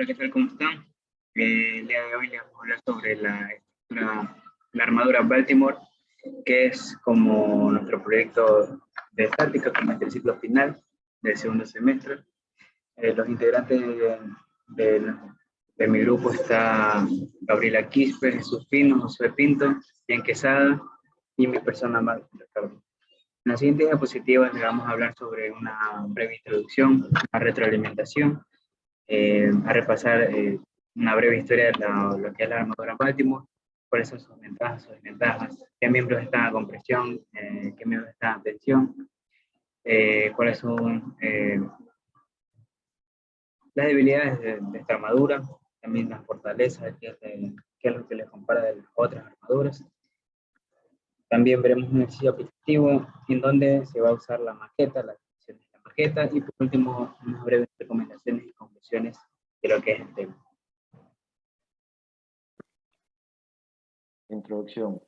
Hola, ¿qué tal? ¿Cómo están? El día de hoy les vamos a hablar sobre la armadura Baltimore, que es como nuestro proyecto de estática, como el ciclo final del segundo semestre. Los integrantes de- de mi grupo está Gabriela Quispe, Jesús Pino, Josué Pinto, Ian Quesada y mi persona, Marco Ricardo. En las siguientes diapositivas les vamos a hablar sobre una breve introducción, una retroalimentación, a repasar una breve historia de lo que es la armadura Baltimore, cuáles son sus ventajas, sus desventajas, qué miembros están a compresión, qué miembros están a tensión, cuáles son las debilidades de esta armadura, también las fortalezas, qué es lo que les compara de las otras armaduras. También veremos un ejercicio aplicativo en donde se va a usar la maqueta, las funciones de la maqueta, y por último unas breves recomendaciones y conclusiones de lo que es el tema. Introducción.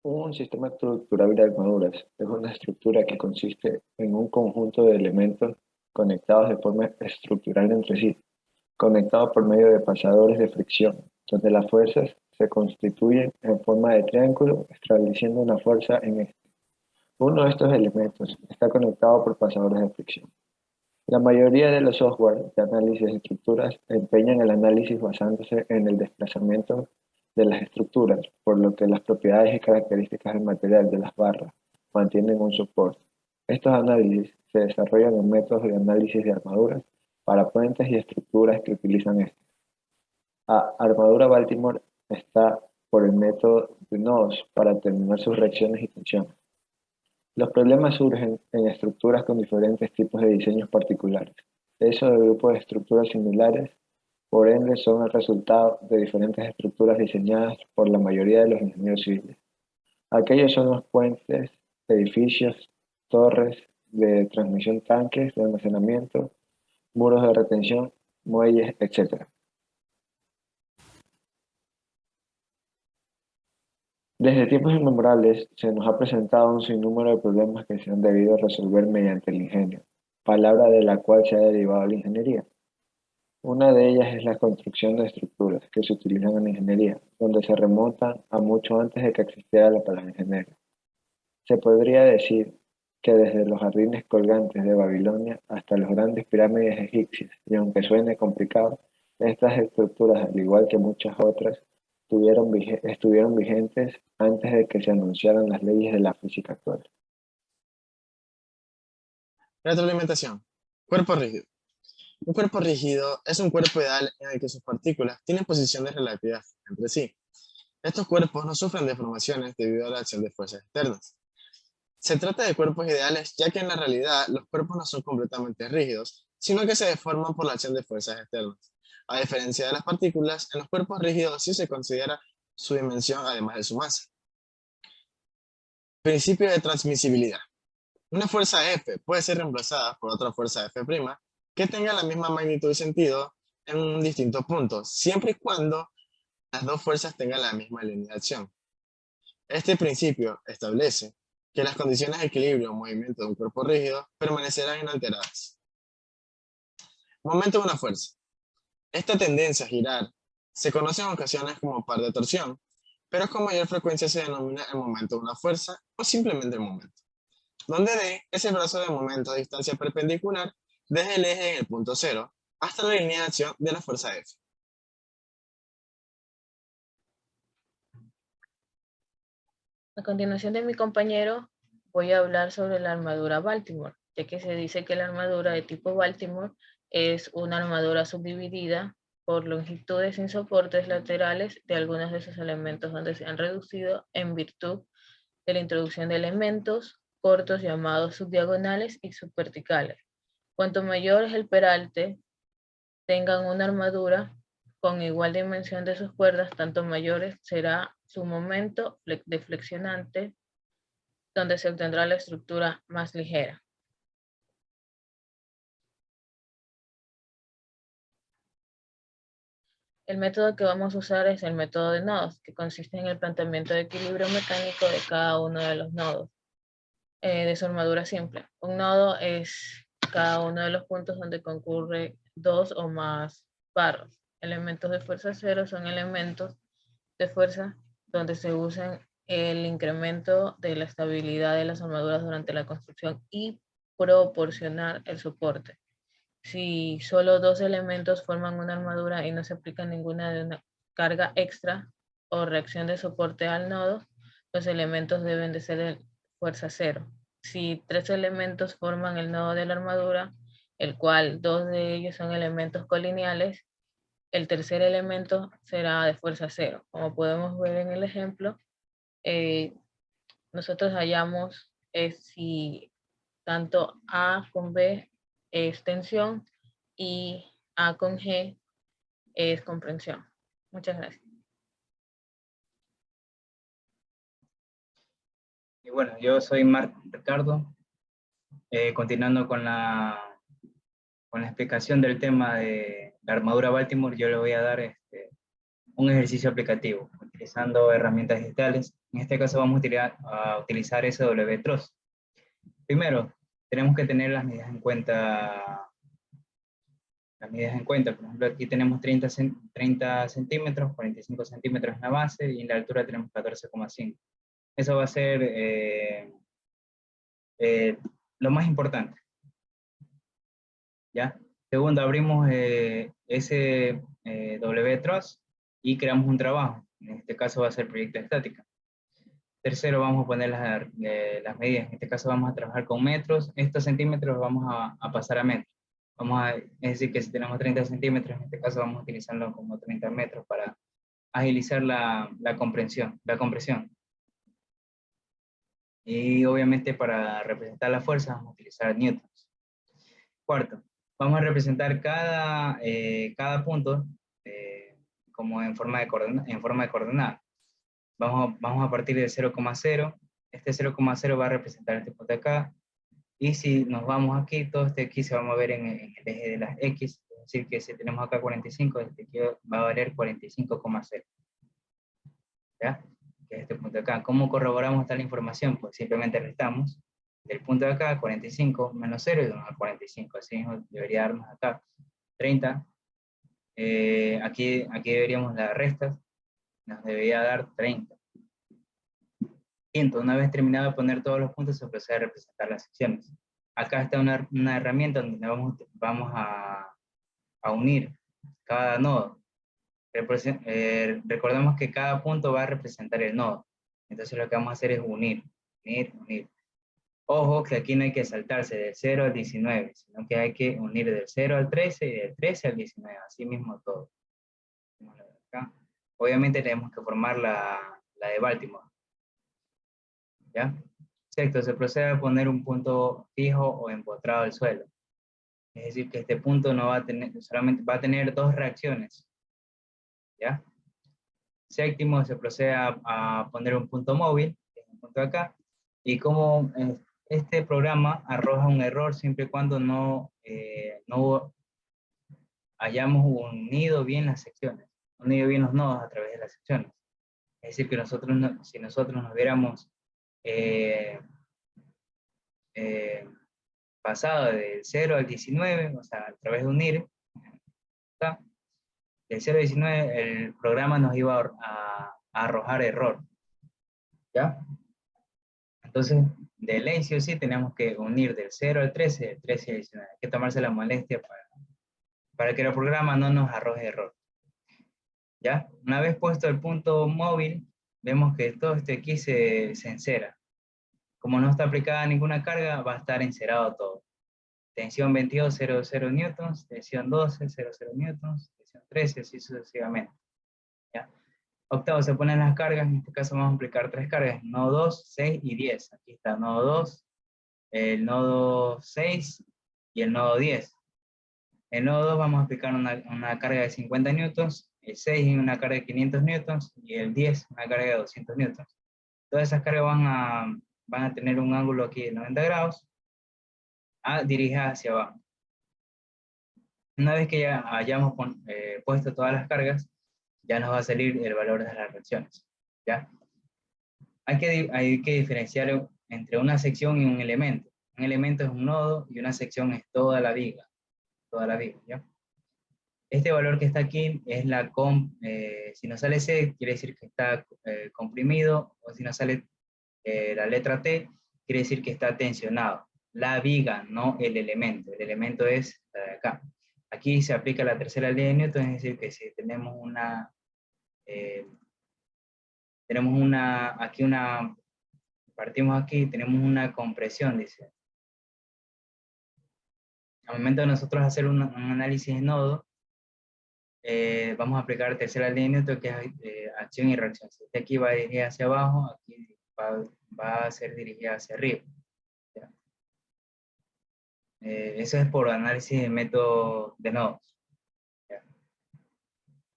Un sistema estructural de armaduras es una estructura que consiste en un conjunto de elementos conectados de forma estructural entre sí, conectados por medio de pasadores de fricción, donde las fuerzas se constituyen en forma de triángulo, estableciendo una fuerza en este. Uno de estos elementos está conectado por pasadores de fricción. La mayoría de los software de análisis de estructuras empeñan el análisis basándose en el desplazamiento de las estructuras, por lo que las propiedades y características del material de las barras mantienen un soporte. Estos análisis se desarrollan en métodos de análisis de armaduras para puentes y estructuras que utilizan este. La armadura Baltimore está por el método de nodos para determinar sus reacciones y tensiones. Los problemas surgen en estructuras con diferentes tipos de diseños particulares. Eso de grupos de estructuras similares, por ende, son el resultado de diferentes estructuras diseñadas por la mayoría de los ingenieros civiles. Aquellos son los puentes, edificios, torres de transmisión, tanques de almacenamiento, muros de retención, muelles, etc. Desde tiempos inmemorables se nos ha presentado un sinnúmero de problemas que se han debido resolver mediante el ingenio, palabra de la cual se ha derivado la ingeniería. Una de ellas es la construcción de estructuras que se utilizan en la ingeniería, donde se remontan a mucho antes de que existiera la palabra ingeniero. Se podría decir que desde los jardines colgantes de Babilonia hasta las grandes pirámides egipcias, y aunque suene complicado, estas estructuras, al igual que muchas otras, estuvieron vigentes antes de que se anunciaran las leyes de la física actual. Retroalimentación. Cuerpo rígido. Un cuerpo rígido es un cuerpo ideal en el que sus partículas tienen posiciones relativas entre sí. Estos cuerpos no sufren deformaciones debido a la acción de fuerzas externas. Se trata de cuerpos ideales ya que en la realidad los cuerpos no son completamente rígidos, sino que se deforman por la acción de fuerzas externas. A diferencia de las partículas, en los cuerpos rígidos sí se considera su dimensión además de su masa. Principio de transmisibilidad. Una fuerza F puede ser reemplazada por otra fuerza F' que tenga la misma magnitud y sentido en distintos puntos, siempre y cuando las dos fuerzas tengan la misma línea de acción. Este principio establece que las condiciones de equilibrio o movimiento de un cuerpo rígido permanecerán inalteradas. Momento de una fuerza. Esta tendencia a girar se conoce en ocasiones como par de torsión, pero con mayor frecuencia se denomina el momento de una fuerza o simplemente el momento, donde D es el brazo de momento a distancia perpendicular desde el eje en el punto cero hasta la línea de acción de la fuerza F. A continuación de mi compañero, voy a hablar sobre la armadura Baltimore, ya que se dice que la armadura de tipo Baltimore es una armadura subdividida por longitudes sin soportes laterales de algunos de sus elementos donde se han reducido en virtud de la introducción de elementos cortos llamados subdiagonales y subverticales. Cuanto mayor es el peralte, tengan una armadura con igual dimensión de sus cuerdas, tanto mayores será su momento deflexionante, donde se obtendrá la estructura más ligera. El método que vamos a usar es el método de nodos, que consiste en el planteamiento de equilibrio mecánico de cada uno de los nodos de su armadura simple. Un nodo es cada uno de los puntos donde concurre dos o más barras. Elementos de fuerza cero son elementos de fuerza donde se usan el incremento de la estabilidad de las armaduras durante la construcción y proporcionar el soporte. Si solo dos elementos forman una armadura y no se aplica ninguna de una carga extra o reacción de soporte al nodo, los elementos deben de ser de fuerza cero. Si tres elementos forman el nodo de la armadura, el cual dos de ellos son elementos colineales, el tercer elemento será de fuerza cero. Como podemos ver en el ejemplo, nosotros hallamos si tanto A con B es tensión y A con G es comprensión. Muchas gracias. Y bueno, yo soy Marc Ricardo. Continuando con la explicación del tema de la armadura Baltimore, yo le voy a dar un ejercicio aplicativo, utilizando herramientas digitales. En este caso vamos a utilizar SW-TROS. Primero, tenemos que tener las medidas en cuenta. Por ejemplo, aquí tenemos 30 centímetros, 45 centímetros en la base, y en la altura tenemos 14,5. Eso va a ser lo más importante. ¿Ya? Segundo, abrimos SW-TROS y creamos un trabajo. En este caso va a ser proyecto de estática. Tercero, vamos a poner las medidas. En este caso vamos a trabajar con metros. Estos centímetros vamos a pasar a metros. Es decir, que si tenemos 30 centímetros, en este caso vamos a utilizarlo como 30 metros para agilizar la compresión. Y obviamente para representar la fuerza vamos a utilizar newtons. Cuarto, vamos a representar cada punto como en forma de coordenada. Vamos a partir de 0,0. Este 0,0 va a representar este punto de acá. Y si nos vamos aquí, todo este aquí se va a mover en el eje de las X. Es decir, que si tenemos acá 45, este aquí va a valer 45,0. ¿Ya? Que es este punto de acá. ¿Cómo corroboramos tal información? Pues simplemente restamos del punto de acá, 45 menos 0, y vamos a 45. Así mismo debería darnos acá 30. Aquí deberíamos las restas. Nos debería dar 30. Una vez terminado de poner todos los puntos, se procede a representar las secciones. Acá está una herramienta donde vamos a unir cada nodo. Recordemos que cada punto va a representar el nodo. Entonces lo que vamos a hacer es unir. Ojo que aquí no hay que saltarse del 0 al 19, sino que hay que unir del 0 al 13 y del 13 al 19, así mismo todo. Acá. Obviamente tenemos que formar la de Baltimore. ¿Ya? Sexto, se procede a poner un punto fijo o empotrado al suelo. Es decir, que este punto no va a tener, solamente va a tener dos reacciones. ¿Ya? Séptimo, se procede a poner un punto móvil, que es un punto de acá, y como este programa arroja un error siempre y cuando no hayamos unido bien las secciones, unido bien los nodos a través de las secciones. Es decir, que si nosotros nos hubiéramos pasado del 0 al 19, o sea, a través de unir, ¿está? Del 0 al 19, el programa nos iba a arrojar error. ¿Ya? Entonces, de ley sí o sí tenemos que unir del 0 al 13, del 13 al 19. Hay que tomarse la molestia para que el programa no nos arroje error. ¿Ya? Una vez puesto el punto móvil, vemos que todo esto aquí se encera. Como no está aplicada ninguna carga, va a estar encerado todo. Tensión 22, 0 newtons, tensión 12, 0 newtons, tensión 13, así sucesivamente. ¿Ya? Octavo, se ponen las cargas, en este caso vamos a aplicar tres cargas, nodo 2, 6 y 10. Aquí está el nodo 2, el nodo 6 y el nodo 10. El nodo 2 vamos a aplicar una carga de 50 newtons, el 6 una carga de 500 newtons y el 10 una carga de 200 newtons. Todas esas cargas van a tener un ángulo aquí de 90 grados, dirigidas hacia abajo. Una vez que ya hayamos puesto todas las cargas, ya nos va a salir el valor de las reacciones. ¿Ya? Hay que diferenciar entre una sección y un elemento. Un elemento es un nodo y una sección es toda la viga. ¿Ya? Este valor que está aquí es si nos sale C, quiere decir que está comprimido, o si nos sale la letra T, quiere decir que está tensionado. La viga, no el elemento. El elemento es la de acá. Aquí se aplica la tercera ley de Newton, es decir, que si tenemos partimos aquí, tenemos una compresión, dice. Al momento de nosotros hacer un análisis de nodo, vamos a aplicar la tercera ley de Newton, que es acción y reacción. Si este aquí va dirigida hacia abajo, aquí va a ser dirigida hacia arriba. ¿Ya? Eso es por análisis de método de nodos. ¿Ya?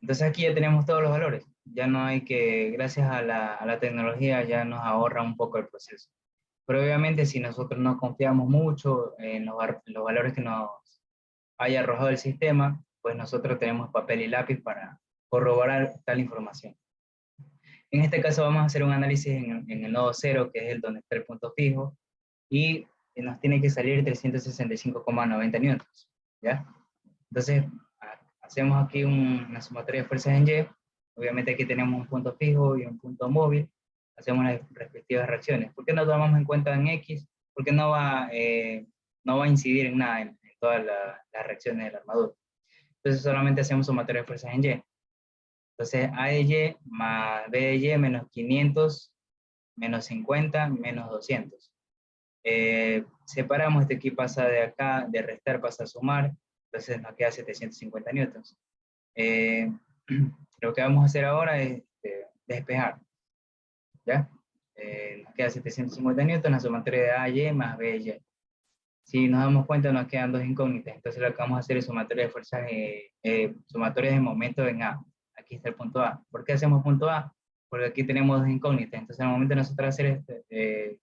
Entonces aquí ya tenemos todos los valores. Ya no hay que, gracias a la tecnología, ya nos ahorra un poco el proceso. Pero obviamente si nosotros no confiamos mucho en los valores que nos haya arrojado el sistema, pues nosotros tenemos papel y lápiz para corroborar tal información. En este caso vamos a hacer un análisis en el nodo 0, que es el donde está el punto fijo, y nos tiene que salir 365,90 newtons, ¿ya? Entonces, hacemos aquí una sumatoria de fuerzas en Y, obviamente aquí tenemos un punto fijo y un punto móvil, hacemos las respectivas reacciones. ¿Por qué no tomamos en cuenta en X? Porque no va a incidir en nada en todas las reacciones de la armadura. Entonces solamente hacemos sumatoria de fuerzas en Y. Entonces A de Y más B de Y menos 500 menos 50 menos 200. Separamos, este aquí pasa de acá, de restar pasa a sumar, entonces nos queda 750 newtons. Lo que vamos a hacer ahora es despejar, ¿ya? Nos queda 750 newtons, la sumatoria de A y más B y. Si nos damos cuenta nos quedan dos incógnitas, entonces lo que vamos a hacer es sumatoria de fuerzas, sumatoria de momento en A. Aquí está el punto A. ¿Por qué hacemos punto A? Porque aquí tenemos dos incógnitas, entonces al momento de nosotros hacer en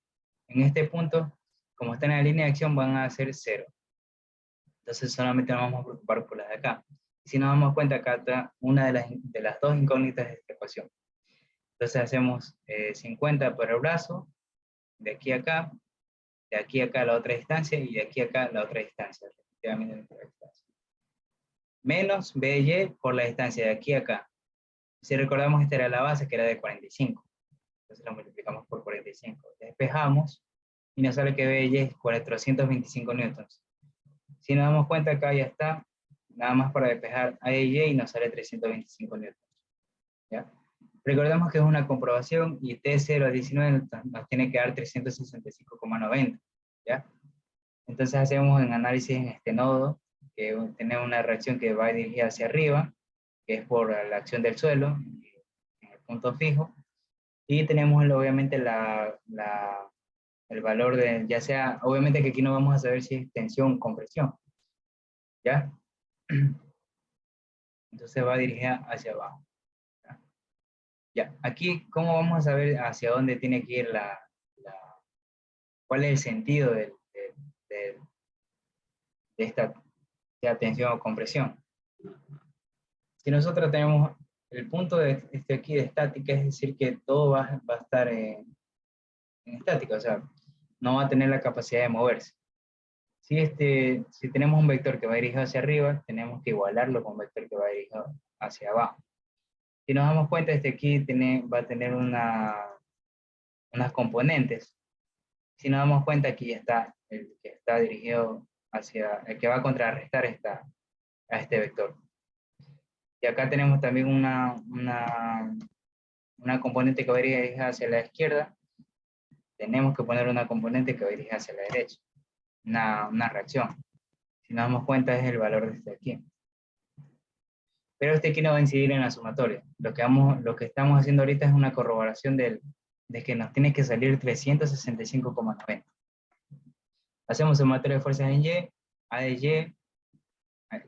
este punto, como está en la línea de acción, van a ser 0. Entonces solamente nos vamos a preocupar por las de acá. Y si nos damos cuenta, acá está una de las dos incógnitas de esta ecuación. Entonces hacemos 50 por el brazo, de aquí a acá, de aquí a acá la otra distancia, y de aquí a acá la otra distancia, respectivamente la otra distancia. Menos BY por la distancia de aquí a acá. Si recordamos, esta era la base, que era de 45. Entonces la multiplicamos por 45. Despejamos, y nos sale que BY es 425 newtons. Si nos damos cuenta, acá ya está, nada más para despejar A y Y, y nos sale 325 newtons. ¿Ya? Recordemos que es una comprobación, y T0 a 19 nos tiene que dar 365,90. ¿Ya? Entonces hacemos un análisis en este nodo, que tenemos una reacción que va dirigida hacia arriba, que es por la acción del suelo, en el punto fijo, y tenemos obviamente el valor de, ya sea, obviamente que aquí no vamos a saber si es tensión o compresión, ¿ya? Entonces va dirigida hacia abajo. Ya, aquí, ¿cómo vamos a saber hacia dónde tiene que ir cuál es el sentido de esta tensión o compresión? Si nosotros tenemos el punto de aquí de estática, es decir, que todo va a estar en estática, o sea, no va a tener la capacidad de moverse. Si tenemos un vector que va dirigido hacia arriba, tenemos que igualarlo con un vector que va dirigido hacia abajo. Si nos damos cuenta, aquí va a tener unas componentes. Si nos damos cuenta, aquí ya está el que está dirigido el que va a contrarrestar a este vector. Y acá tenemos también una componente que va dirigida hacia la izquierda. Tenemos que poner una componente que va dirigida hacia la derecha. Una reacción. Si nos damos cuenta, es el valor de este aquí. Pero este aquí no va a incidir en la sumatoria. Lo que estamos haciendo ahorita es una corroboración de que nos tiene que salir 365,90. Hacemos sumatoria de fuerzas en Y, A de Y,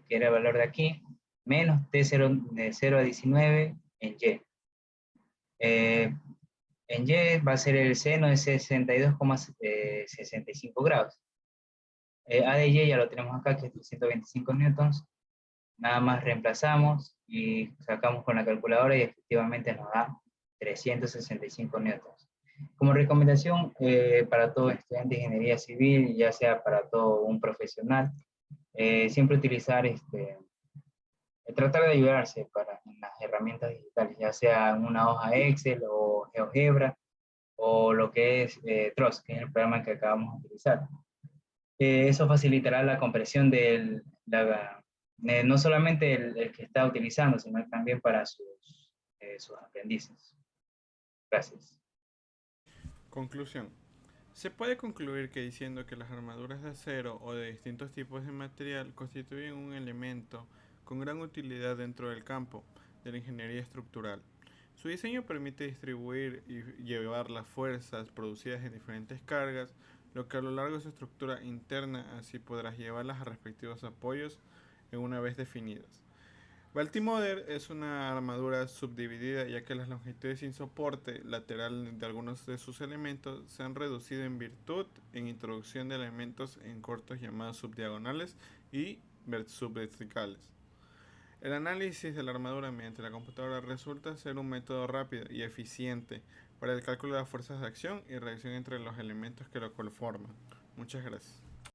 que era el valor de aquí, menos T0 de 0 a 19 en Y. En Y va a ser el seno de 62,65 grados. A de Y ya lo tenemos acá, que es 325 newtons. Nada más reemplazamos y sacamos con la calculadora y efectivamente nos da 365 newtons. Como recomendación para todo estudiante de ingeniería civil, ya sea para todo un profesional, siempre utilizar tratar de ayudarse en las herramientas digitales, ya sea en una hoja Excel o GeoGebra, o lo que es Trost, que es el programa que acabamos de utilizar. Eso facilitará la comprensión no solamente el que está utilizando, sino también para sus aprendices. Gracias. Conclusión. Se puede concluir que diciendo que las armaduras de acero o de distintos tipos de material constituyen un elemento con gran utilidad dentro del campo de la ingeniería estructural. Su diseño permite distribuir y llevar las fuerzas producidas en diferentes cargas, lo que a lo largo de su estructura interna así podrás llevarlas a respectivos apoyos en una vez definidas. Baltimore es una armadura subdividida ya que las longitudes sin soporte lateral de algunos de sus elementos se han reducido en virtud en introducción de elementos en cortos llamados subdiagonales y subverticales. El análisis de la armadura mediante la computadora resulta ser un método rápido y eficiente para el cálculo de las fuerzas de acción y reacción entre los elementos que lo conforman. Muchas gracias.